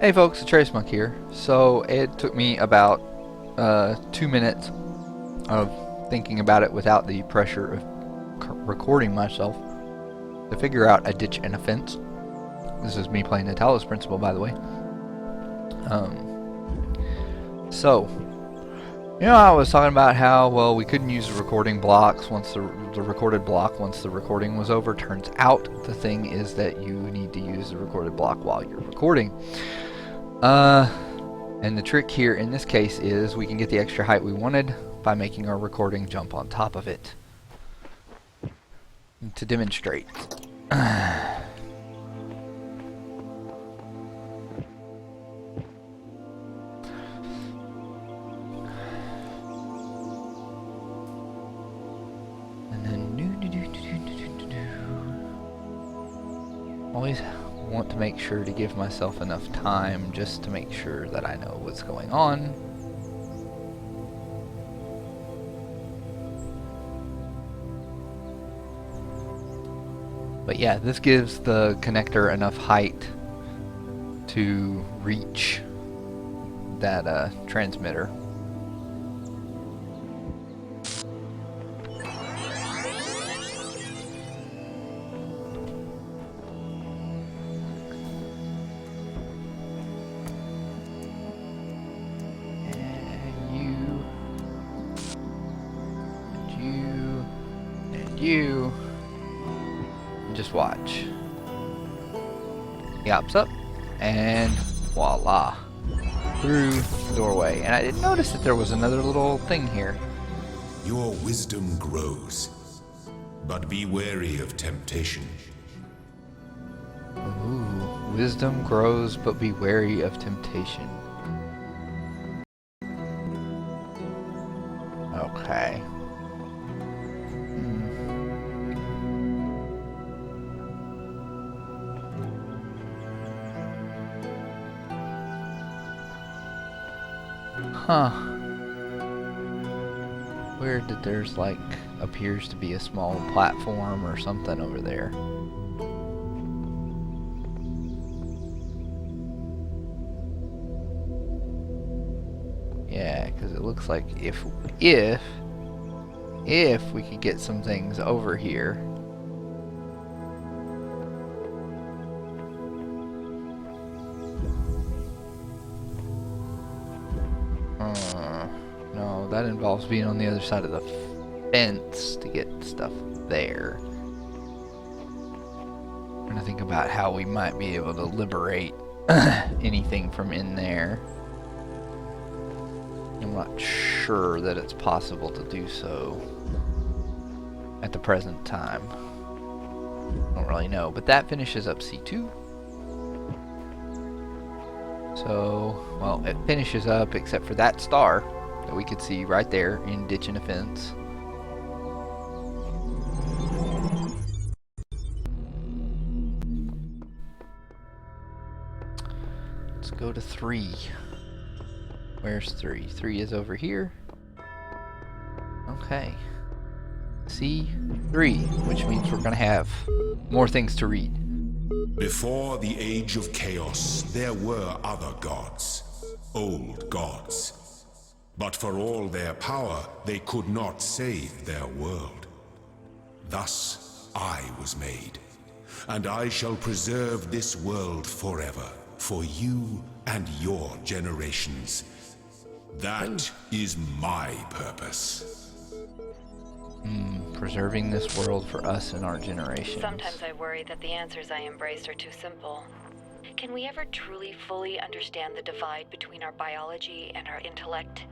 Hey folks, it's Tracemonk here. So it took me about 2 minutes of thinking about it without the pressure of recording myself to figure out a ditch and a fence. This is me playing the Talos Principle, by the way. I was talking about how, well, we couldn't use the recording blocks once the recorded block once the recording was over. Turns out the thing is that you need to use the recorded block while you're recording. And the trick here in this case is we can get the extra height we wanted by making our recording jump on top of it. To demonstrate. Always want to make sure to give myself enough time just to make sure that I know what's going on. But yeah, this gives the connector enough height to reach that transmitter. You and just watch. He hops up and voila, through the doorway. And I didn't notice that there was another little thing here. Your wisdom grows, but be wary of temptation. Ooh, wisdom grows, but be wary of temptation. Okay. Huh. Weird that there's like appears to be a small platform or something over there. Yeah, because it looks like if we could get some things over here. No, that involves being on the other side of the fence to get stuff there. I'm trying to think about how we might be able to liberate anything from in there. I'm not sure that it's possible to do so at the present time. Don't really know, but that finishes up C2. So, well, it finishes up except for that star that we could see right there in ditch and a fence. Let's go to 3. Where's 3? 3 is over here. Okay. C3, which means we're gonna have more things to read. Before the age of chaos, there were other gods, old gods. But for all their power, they could not save their world. Thus, I was made, and I shall preserve this world forever, for you and your generations. That is my purpose. Preserving this world for us and our generations. Sometimes I worry that the answers I embrace are too simple. Can we ever truly fully understand the divide between our biology and our intellect?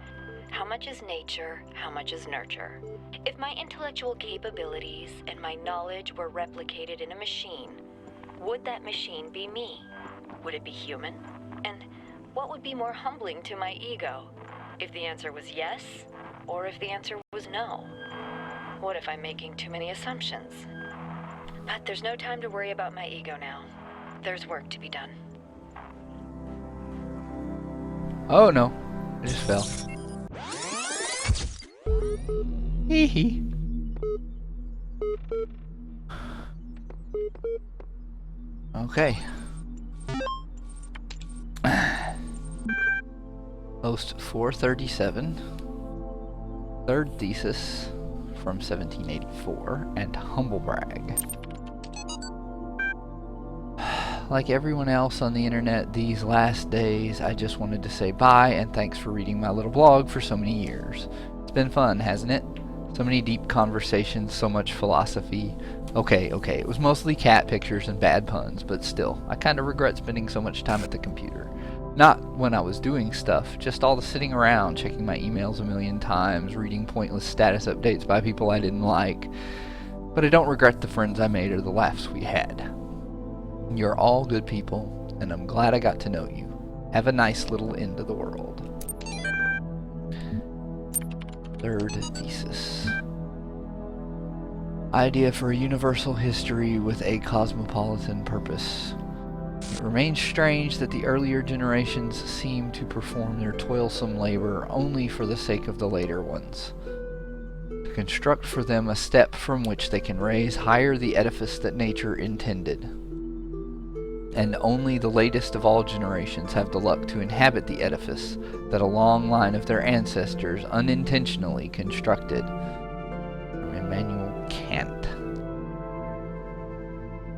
How much is nature? How much is nurture? If my intellectual capabilities and my knowledge were replicated in a machine, would that machine be me? Would it be human? And what would be more humbling to my ego? If the answer was yes, or if the answer was no? What if I'm making too many assumptions? But there's no time to worry about my ego now. There's work to be done. Oh no, I just fell. Hee hee. Okay. Post 437, third thesis from 1784, and humble brag. Like everyone else on the internet these last days, I just wanted to say bye and thanks for reading my little blog for so many years. It's been fun, hasn't it? So many deep conversations, so much philosophy. Okay, it was mostly cat pictures and bad puns, but still, I kind of regret spending so much time at the computer. Not when I was doing stuff, just all the sitting around, checking my emails a million times, reading pointless status updates by people I didn't like. But I don't regret the friends I made or the laughs we had. You're all good people, and I'm glad I got to know you. Have a nice little end of the world. Third thesis. Idea for a universal history with a cosmopolitan purpose. It remains strange that the earlier generations seem to perform their toilsome labor only for the sake of the later ones. To construct for them a step from which they can raise higher the edifice that nature intended. And only the latest of all generations have the luck to inhabit the edifice that a long line of their ancestors unintentionally constructed. From Immanuel Kant.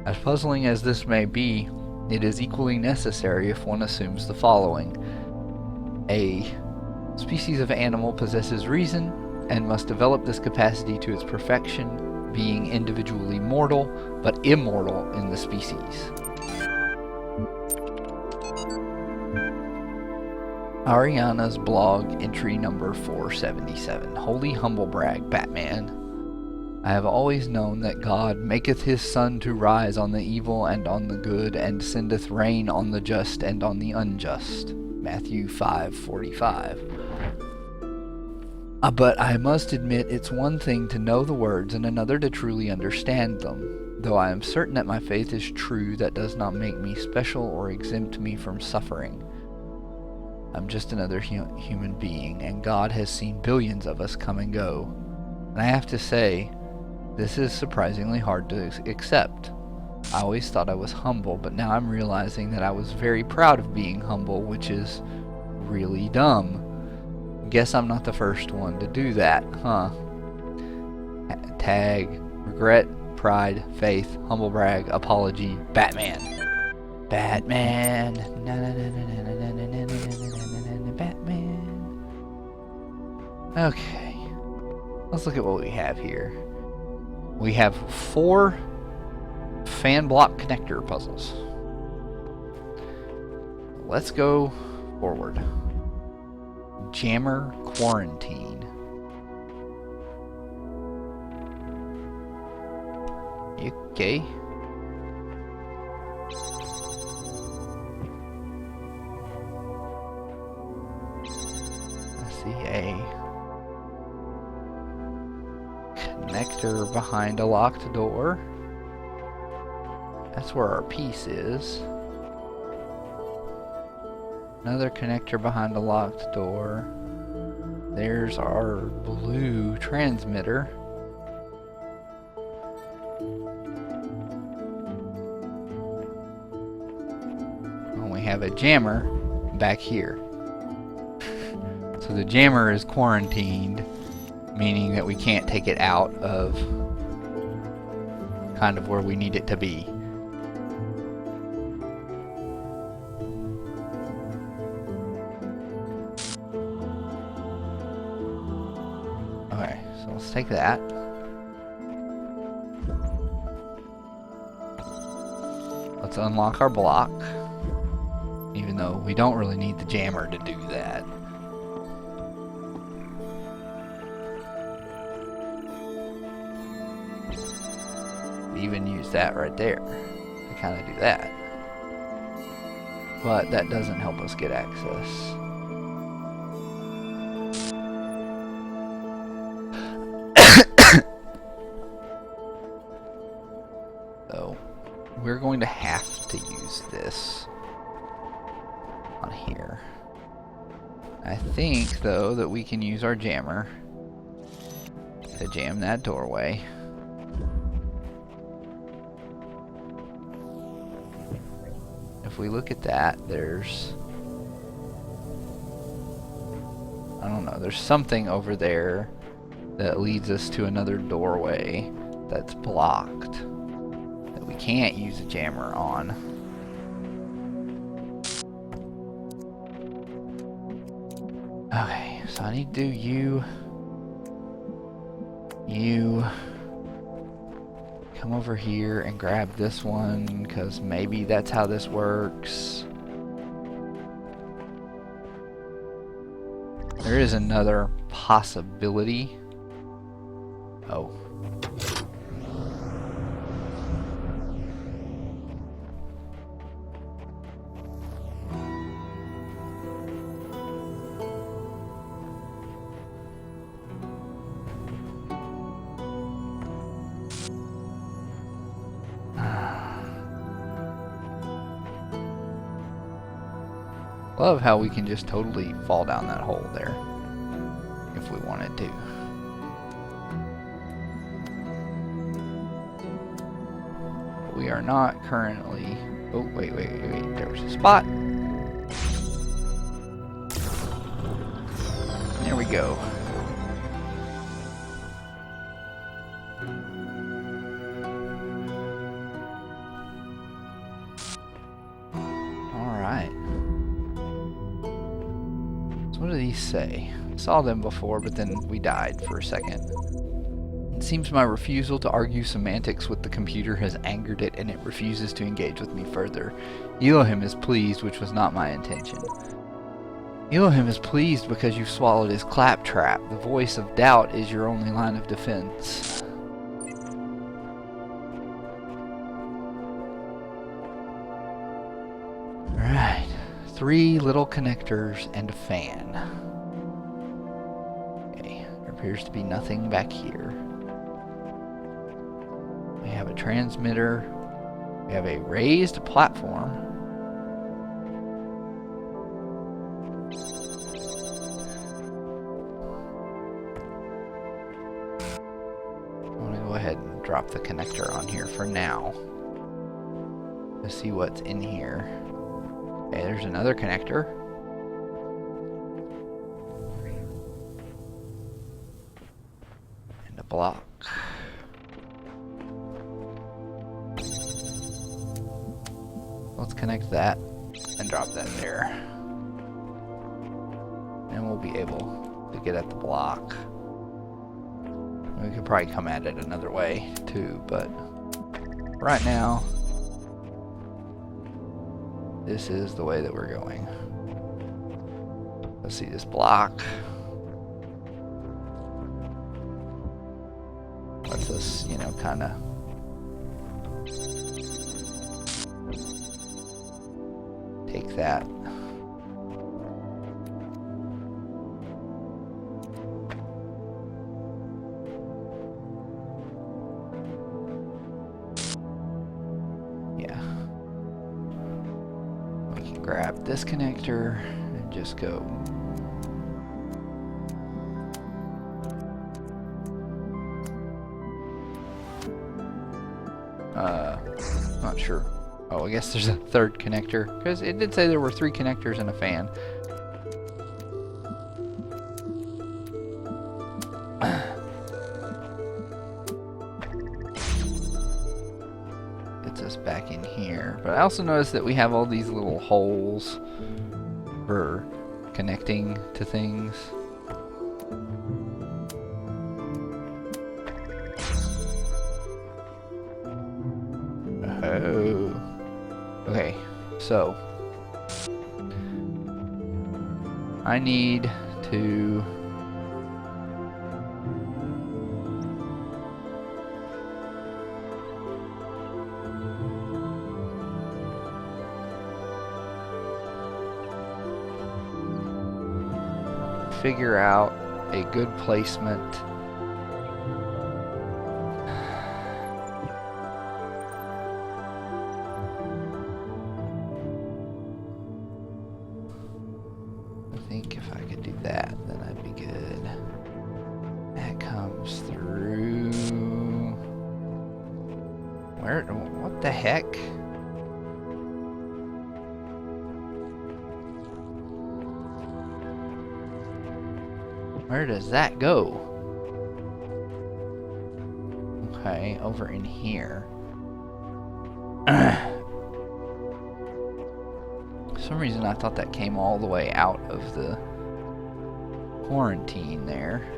As puzzling as this may be, it is equally necessary if one assumes the following. A species of animal possesses reason and must develop this capacity to its perfection, being individually mortal but immortal in the species. Ariana's blog entry number 477. Holy humble brag, Batman. I have always known that God maketh his sun to rise on the evil and on the good, and sendeth rain on the just and on the unjust. Matthew 5:45. But I must admit it's one thing to know the words and another to truly understand them. Though I am certain that my faith is true, that does not make me special or exempt me from suffering. I'm just another human being, and God has seen billions of us come and go. And I have to say, this is surprisingly hard to accept. I always thought I was humble, but now I'm realizing that I was very proud of being humble, which is really dumb. Guess I'm not the first one to do that, huh? Tag, regret, pride, faith, humble brag, apology, Batman. Batman. Batman. Okay. Let's look at what we have here. We have 4 fan block connector puzzles. Let's go forward. Jammer quarantine. Okay. I see a connector behind a locked door. That's where our piece is. Another connector behind a locked door. There's our blue transmitter. And we have a jammer back here. So the jammer is quarantined, meaning that we can't take it out of kind of where we need it to be. Okay, so let's take that. Let's unlock our block, even though we don't really need the jammer to do that. Even use that right there to kind of do that, but that doesn't help us get access. So we're going to have to use this on here. I think though that we can use our jammer to jam that doorway. If we look at that, there's I don't know. There's something over there that leads us to another doorway that's blocked that we can't use a jammer on. Okay, so I need to do you come over here and grab this one, because maybe that's how this works. There is another possibility. Oh. Love how we can just totally fall down that hole there if we wanted to. We are not currently... Oh, wait. There was a spot. There we go. Alright. So what do these say? I saw them before, but then we died for a second. It seems my refusal to argue semantics with the computer has angered it, and it refuses to engage with me further. Elohim is pleased, which was not my intention. Elohim is pleased because you've swallowed his claptrap. The voice of doubt is your only line of defense. Alright. 3 little connectors and a fan. Okay. There appears to be nothing back here. We have a transmitter. We have a raised platform. I'm going to go ahead and drop the connector on here for now. Let's see what's in here. Okay, there's another connector. And a block. Let's connect that and drop that there. And we'll be able to get at the block. We could probably come at it another way too, but right now, this is the way that we're going. Let's see this block. Lets us, you know, kind of take that. Yeah. We can grab this connector and just go. Not sure. Oh, I guess there's a third connector, because it did say there were 3 connectors and a fan. Gets us back in here. But I also noticed that we have all these little holes for connecting to things. Oh. Okay, so I need to figure out a good placement. What the heck? Where does that go? Okay, over in here. For some reason I thought that came all the way out of the quarantine there.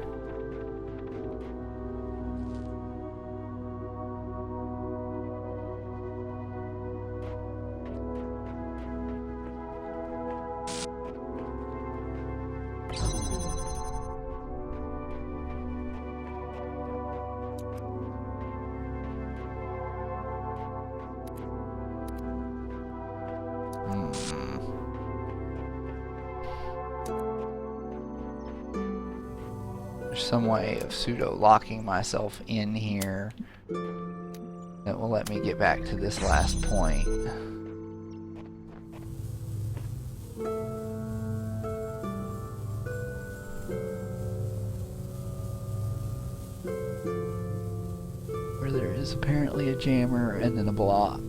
Some way of pseudo locking myself in here that will let me get back to this last point. Where there is apparently a jammer and then a block.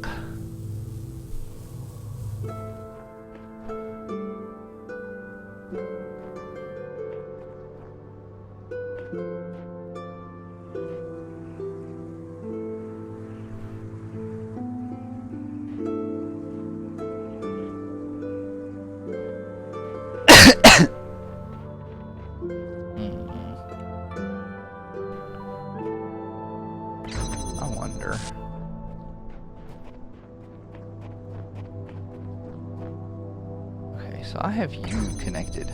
So I have you connected.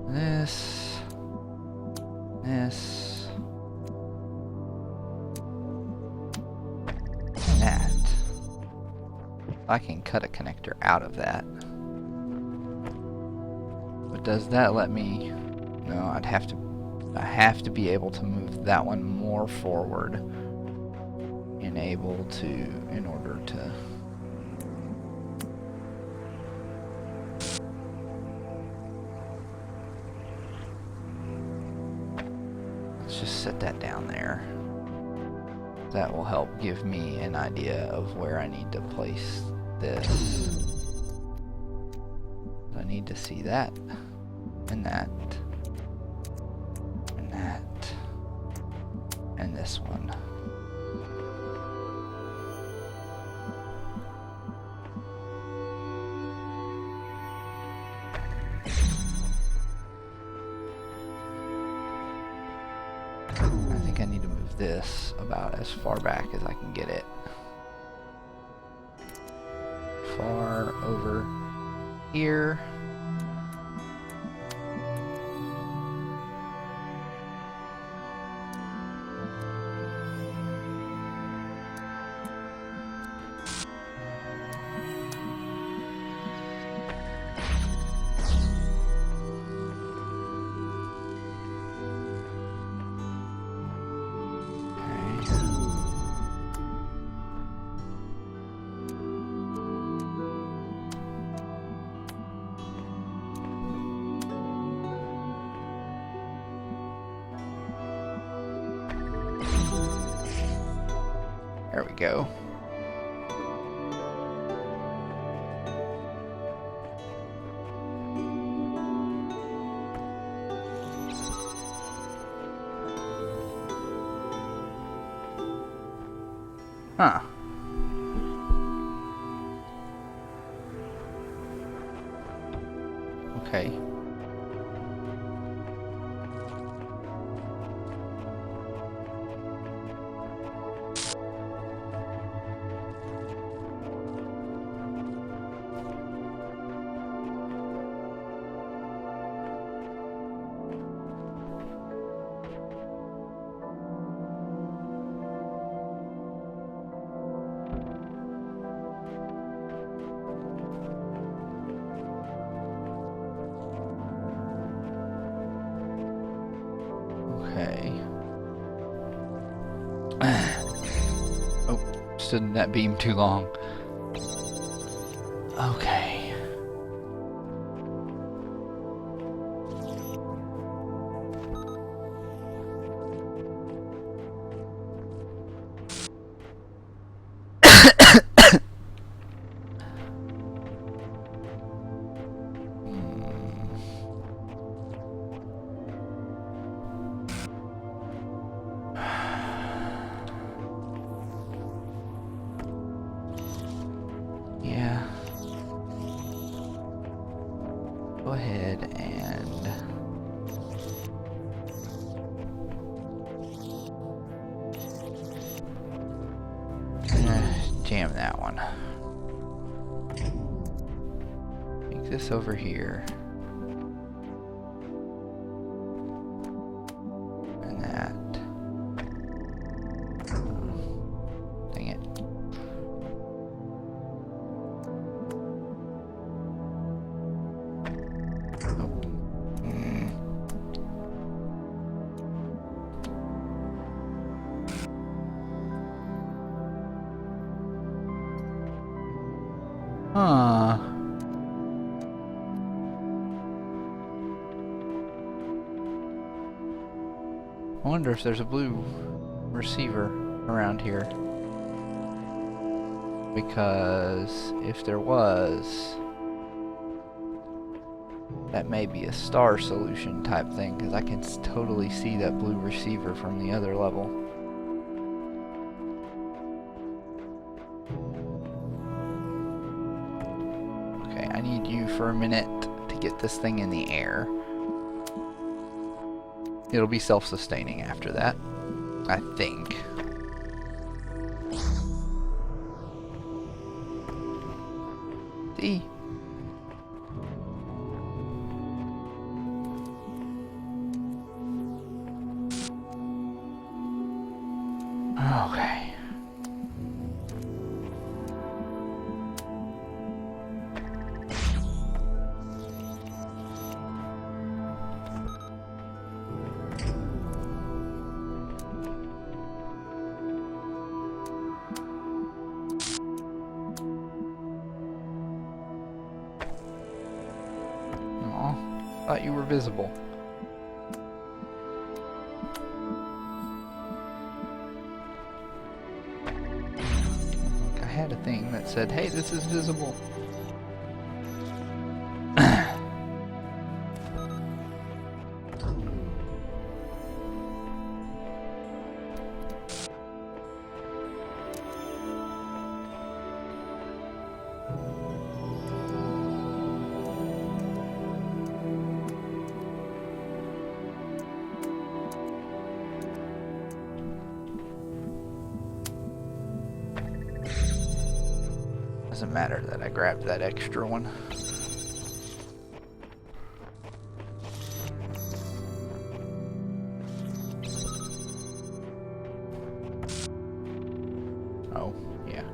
This. And that. I can cut a connector out of that. But does that let me... No, I have to be able to move that one more forward in order to... Just set that down there. That will help give me an idea of where I need to place this. I need to see that, and that, and that, and this one. I need to move this about as far back as I can get it. Far over here. There we go. Huh. Okay. Oh, stood in that beam too long. Okay. go ahead and jam that one. Make this over here. And that. Dang it. Huh. I wonder if there's a blue receiver around here. Because if there was, that may be a star solution type thing, because I can totally see that blue receiver from the other level. I need you for a minute to get this thing in the air. It'll be self-sustaining after that, I think. See? Okay. Thought you were visible. I had a thing that said, hey, this is visible. Doesn't matter that I grabbed that extra one. Oh, yeah.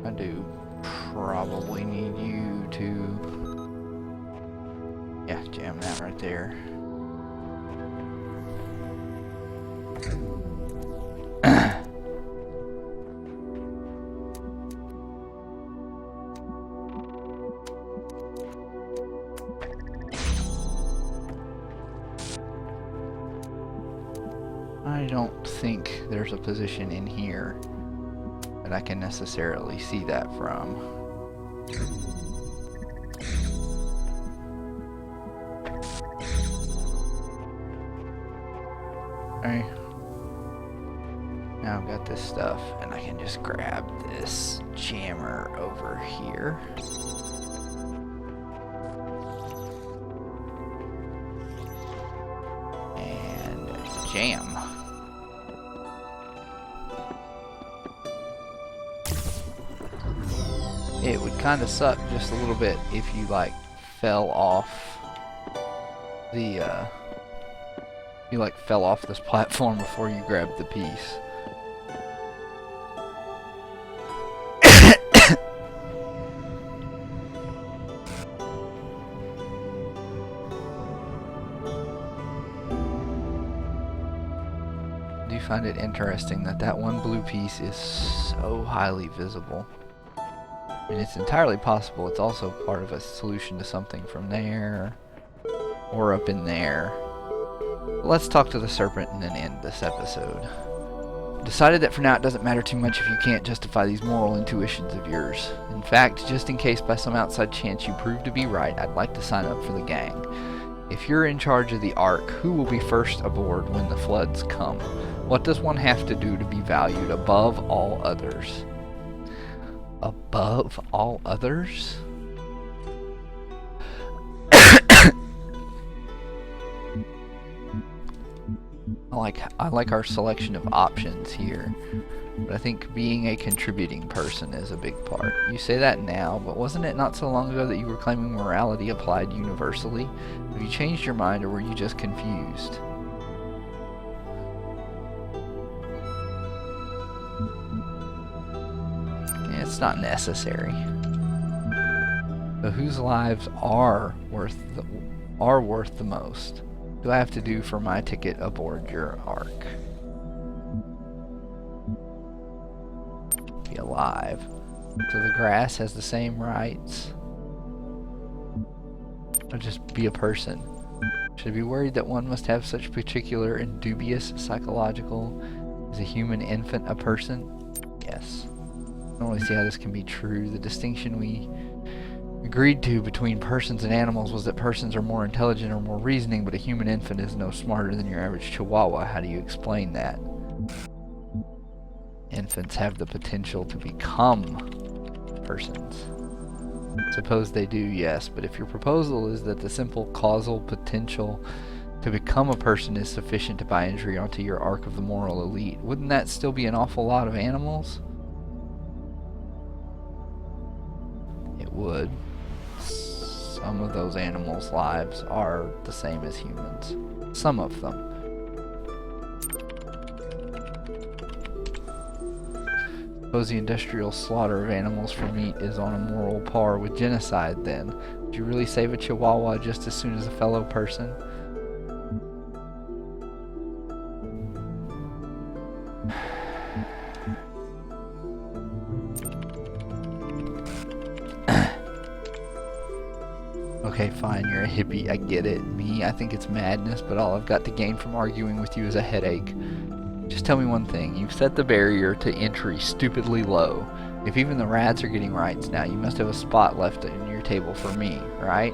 I do probably need you to, yeah, jam that right there. I don't think there's a position in here that I can necessarily see that from. Okay. Now I've got this stuff, and I can just grab this jammer over here. And jam. It would kind of suck just a little bit if you like fell off the fell off this platform before you grabbed the piece. I do find it interesting that that one blue piece is so highly visible. I mean, it's entirely possible it's also part of a solution to something from there or up in there. But let's talk to the serpent and then end this episode. Decided that for now it doesn't matter too much if you can't justify these moral intuitions of yours. In fact, just in case by some outside chance you prove to be right, I'd like to sign up for the gang. If you're in charge of the Ark, who will be first aboard when the floods come? What does one have to do to be valued above all others? above all others? I like our selection of options here, but I think being a contributing person is a big part. You say that now, but wasn't it not so long ago that you were claiming morality applied universally? Have you changed your mind, or were you just confused? Yeah, it's not necessary. So whose lives are worth the most? Do I have to do for my ticket aboard your ark? Be alive. So the grass has the same rights? Or just be a person? Should I be worried that one must have such particular and dubious psychological? Is a human infant a person? Yes. I don't really see how this can be true. The distinction we agreed to between persons and animals was that persons are more intelligent or more reasoning, but a human infant is no smarter than your average chihuahua. How do you explain that? Infants have the potential to become persons. Suppose they do, yes, but if your proposal is that the simple causal potential to become a person is sufficient to buy entry onto your ark of the moral elite, wouldn't that still be an awful lot of animals? It would. Some of those animals' lives are the same as humans. Some of them. Suppose the industrial slaughter of animals for meat is on a moral par with genocide, then. Would you really save a chihuahua just as soon as a fellow person? Okay, fine, you're a hippie, I get it. Me, I think it's madness, but all I've got to gain from arguing with you is a headache. Just tell me one thing, you've set the barrier to entry stupidly low. If even the rats are getting rights now, you must have a spot left in your table for me, right?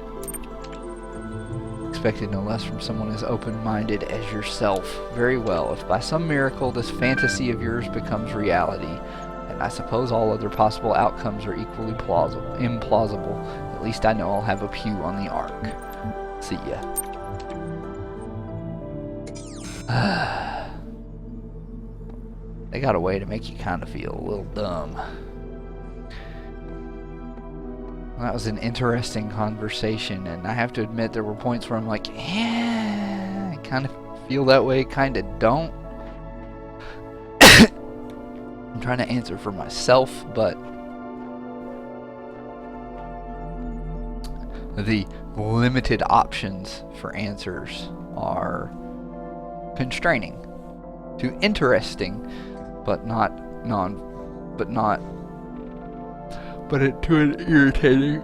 Expected no less from someone as open-minded as yourself. Very well, if by some miracle this fantasy of yours becomes reality, and I suppose all other possible outcomes are equally implausible, at least I know I'll have a pew on the ark. See ya. They got a way to make you kind of feel a little dumb. Well, that was an interesting conversation, and I have to admit there were points where I'm like, I kind of feel that way, kind of don't. I'm trying to answer for myself, but the limited options for answers are constraining to interesting, but to an irritating,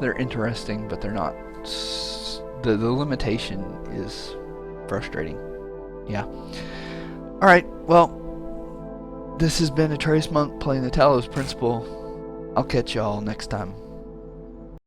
they're interesting, but they're not. The limitation is frustrating. Yeah. All right. Well. This has been a Trace Monk playing the Talos Principle. I'll catch y'all next time.